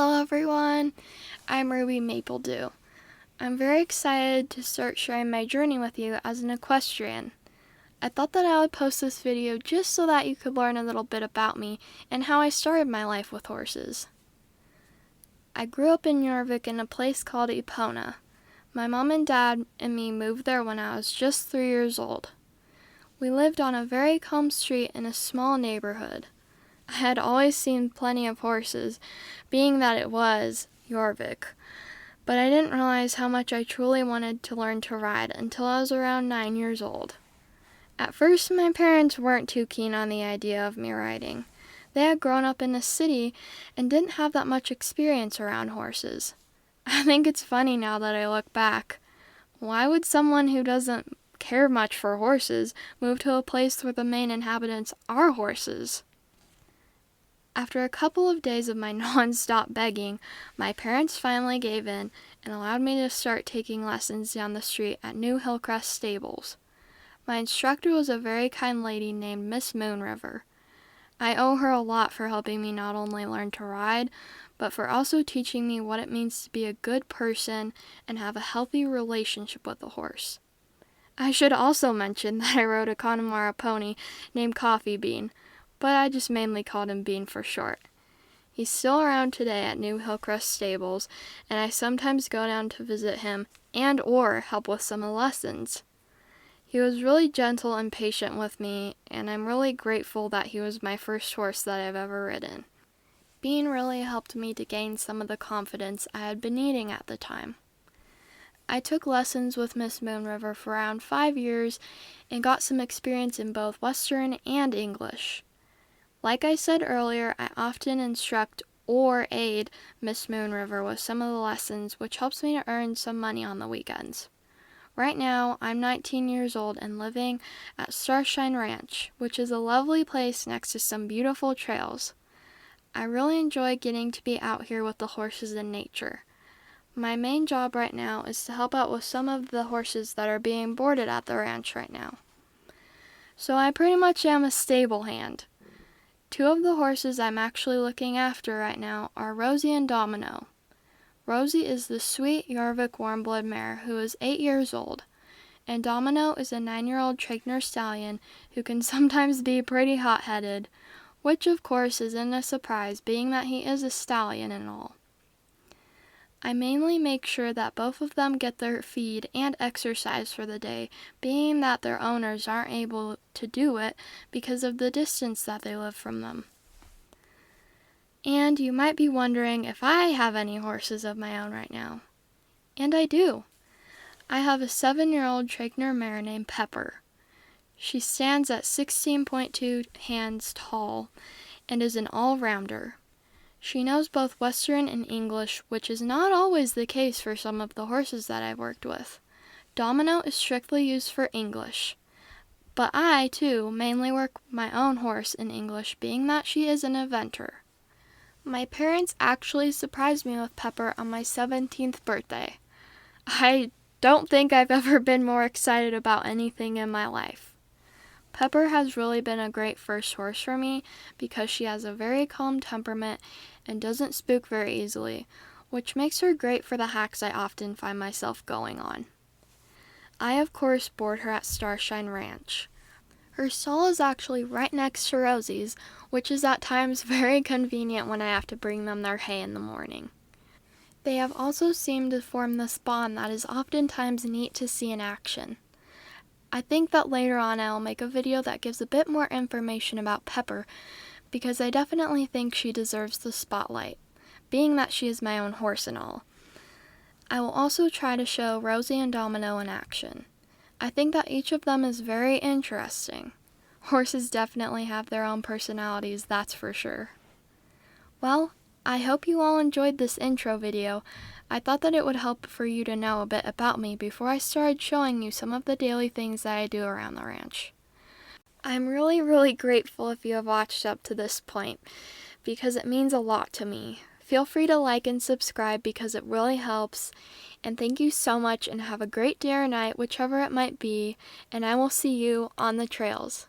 Hello everyone, I'm Ruby Mapledew. I'm very excited to start sharing my journey with you as an equestrian. I thought that I would post this video just so that you could learn a little bit about me and how I started my life with horses. I grew up in Jorvik in a place called Epona. My mom and dad and me moved there when I was just 3 years old. We lived on a very calm street in a small neighborhood. I had always seen plenty of horses, being that it was Jorvik, but I didn't realize how much I truly wanted to learn to ride until I was around 9 years old. At first, my parents weren't too keen on the idea of me riding. They had grown up in the city and didn't have that much experience around horses. I think it's funny now that I look back. Why would someone who doesn't care much for horses move to a place where the main inhabitants are horses? After a couple of days of my non-stop begging, my parents finally gave in and allowed me to start taking lessons down the street at New Hillcrest Stables. My instructor was a very kind lady named Miss Moonriver. I owe her a lot for helping me not only learn to ride, but for also teaching me what it means to be a good person and have a healthy relationship with a horse. I should also mention that I rode a Connemara pony named Coffee Bean, but I just mainly called him Bean for short. He's still around today at New Hillcrest Stables, and I sometimes go down to visit him and/or help with some of the lessons. He was really gentle and patient with me, and I'm really grateful that he was my first horse that I've ever ridden. Bean really helped me to gain some of the confidence I had been needing at the time. I took lessons with Miss Moonriver for around 5 years and got some experience in both Western and English. Like I said earlier, I often instruct or aid Miss Moonriver with some of the lessons, which helps me to earn some money on the weekends. Right now, I'm 19 years old and living at Starshine Ranch, which is a lovely place next to some beautiful trails. I really enjoy getting to be out here with the horses in nature. My main job right now is to help out with some of the horses that are being boarded at the ranch right now. So I pretty much am a stable hand. 2 of the horses I'm actually looking after right now are Rosie and Domino. Rosie is the sweet Jorvik warmblood mare who is 8 years old, and Domino is a 9-year-old Trägner stallion who can sometimes be pretty hot-headed, which of course isn't a surprise being that he is a stallion and all. I mainly make sure that both of them get their feed and exercise for the day, being that their owners aren't able to do it because of the distance that they live from them. And you might be wondering if I have any horses of my own right now. And I do. I have a 7-year-old Trägner mare named Pepper. She stands at 16.2 hands tall and is an all-rounder. She knows both Western and English, which is not always the case for some of the horses that I've worked with. Domino is strictly used for English. But I, too, mainly work my own horse in English, being that she is an eventer. My parents actually surprised me with Pepper on my 17th birthday. I don't think I've ever been more excited about anything in my life. Pepper has really been a great first horse for me because she has a very calm temperament and doesn't spook very easily, which makes her great for the hacks I often find myself going on. I, of course, board her at Starshine Ranch. Her stall is actually right next to Rosie's, which is at times very convenient when I have to bring them their hay in the morning. They have also seemed to form this bond that is oftentimes neat to see in action. I think that later on I will make a video that gives a bit more information about Pepper because I definitely think she deserves the spotlight, being that she is my own horse and all. I will also try to show Rosie and Domino in action. I think that each of them is very interesting. Horses definitely have their own personalities, that's for sure. Well, I hope you all enjoyed this intro video. I thought that it would help for you to know a bit about me before I started showing you some of the daily things that I do around the ranch. I'm really grateful if you have watched up to this point, because it means a lot to me. Feel free to like and subscribe because it really helps. And thank you so much and have a great day or night, whichever it might be, and I will see you on the trails.